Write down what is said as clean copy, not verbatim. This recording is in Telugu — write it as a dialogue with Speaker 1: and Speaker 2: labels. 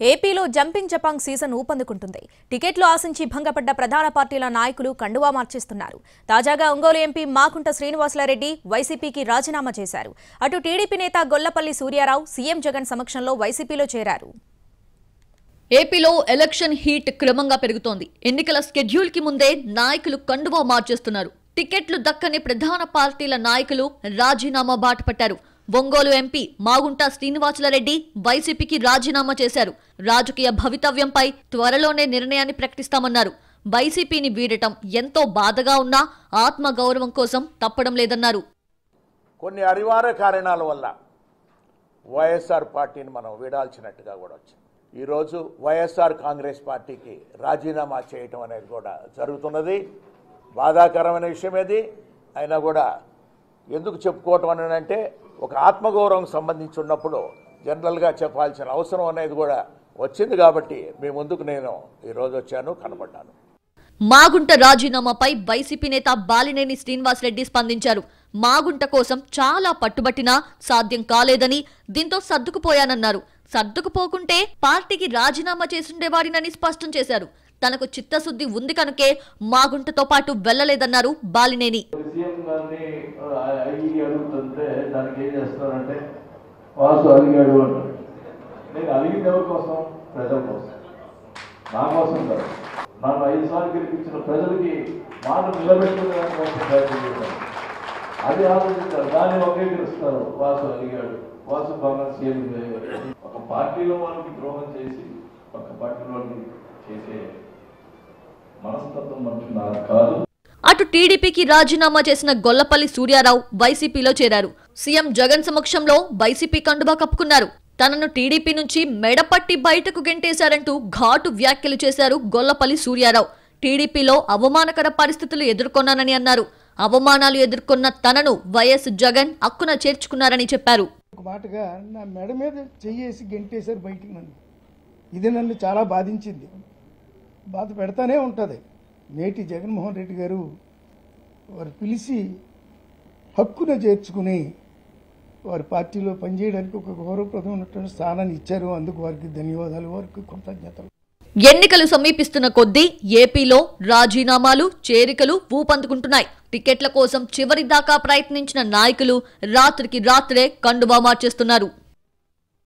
Speaker 1: ఏపీలో జంపింగ్ జపాంగ్ సీజన్ ఊపందుకుంటుంది. టికెట్లు ఆశించి భంగపడ్డ ప్రధాన పార్టీల నాయకులు కండువా మార్చేస్తున్నారు. తాజాగా ఒంగోలు ఎంపీ మాగుంట శ్రీనివాసులరెడ్డి వైసీపీకి రాజీనామా చేశారు. అటు టీడీపీ నేత గొల్లపల్లి సూర్యారావు సీఎం జగన్ సమక్షంలో వైసీపీలో చేరారు.
Speaker 2: ఏపీలో ఎలక్షన్ హీట్ క్రమంగా పెరుగుతోంది. ఎన్నికల షెడ్యూల్ కి ముందే నాయకులు కండువా మార్చేస్తున్నారు. టికెట్లు దక్కని ప్రధాన పార్టీల నాయకులు రాజీనామా బాట పట్టారు. ఒంగోలు ఎంపీ మాగుంట శ్రీనివాసులరెడ్డి వైసీపీకి రాజీనామా చేశారు. రాజకీయ భవితవ్యంపై త్వరలోనే నిర్ణయాన్ని ప్రకటిస్తామన్నారు. వైసీపీని వీడటం ఎంతో బాధగా ఉన్నా ఆత్మగౌరవం కోసం తప్పడం లేదన్నారు.
Speaker 3: కొన్ని అనివార్య కారణాల వల్ల వైఎస్ఆర్ పార్టీని మనం వీడాల్సినట్టుగా కూడా వచ్చింది. ఈరోజు వైఎస్ఆర్ కాంగ్రెస్ పార్టీకి రాజీనామా చేయటం అనేది కూడా జరుగుతున్నది. బాధాకరమైన విషయం ఏది అయినా కూడా ఎందుకు చెప్పుకోవటం అని అంటే ఒక ఆత్మగౌరవం సంబంధించి ఉన్నప్పుడు జనరల్గా చెప్పాల్సిన అవసరం అనేది కూడా వచ్చింది. కాబట్టి మీ ముందుకు నేను ఈరోజు వచ్చాను, కనబడ్డాను.
Speaker 2: మాగుంట రాజీనామాపై వైసీపీ నేత బాలినేని శ్రీనివాసరెడ్డి స్పందించారు. మాగుంట కోసం చాలా పట్టుబట్టినా సాధ్యం కాలేదని, దీంతో సర్దుకుపోయానన్నారు. సర్దుకుపోకుంటే పార్టీకి రాజీనామా చేసుండేవాడినని స్పష్టం చేశారు. తనకు చిత్తశుద్ధి ఉంది కనుకే మాగుంటతో పాటు వెళ్లలేదన్నారు బాలినేని.
Speaker 4: నన్ను 5 సార్లు గెలిపించిన ప్రజలకి మాట నిలబెట్టుకునే అది ఆలోచించారు. దాన్ని ఒకే గెలుస్తారు. వాసు అడిగాడు, వాసు బాగా సీఎం. ఒక పార్టీలో వాళ్ళకి ద్రోహం చేసి ఒక పార్టీలో చేసే మనస్తత్వం మనుషులు నాకు కాదు.
Speaker 2: అటు టీడీపీకి రాజీనామా చేసిన గొల్లపల్లి సూర్యారావు వైసీపీలో చేరారు. సీఎం జగన్ సమక్షంలో వైసీపీ కండువా కప్పుకున్నారు. తనను టీడీపీ నుంచి మెడపట్టి బయటకు గెంటేశారంటూ ఘాటు వ్యాఖ్యలు చేశారు గొల్లపల్లి సూర్యారావు. టీడీపీలో అవమానకర పరిస్థితులు ఎదుర్కొన్నానని అన్నారు. అవమానాలు ఎదుర్కొన్న తనను వైఎస్ జగన్ హక్కున చేర్చుకున్నారని చెప్పారు.
Speaker 5: ఒక మాటగా నా మెడ మీద చెయ్యేసి గెంటేశారు బయటికి. ఇది నన్ను చాలా బాధించింది, బాధ పెడతానే ఉంటుంది. నేటి జగన్మోహన్ రెడ్డి గారు వారు పిలిచి హక్కున చేర్చుకుని వారి పార్టీలో పనిచేయడానికి ఒక గౌరవప్రదమైనటువంటి స్థానాన్ని ఇచ్చారు. అందుకు వారికి ధన్యవాదాలు, వారికి కృతజ్ఞతలు.
Speaker 2: ఎన్నికలు సమీపిస్తున్న కొద్దీ ఏపీలో రాజీనామాలు, చేరికలు ఊపందుకుంటున్నాయి. టికెట్ల కోసం చివరి దాకా ప్రయత్నించిన నాయకులు రాత్రికి రాత్రే కండువా మార్చేస్తున్నారు.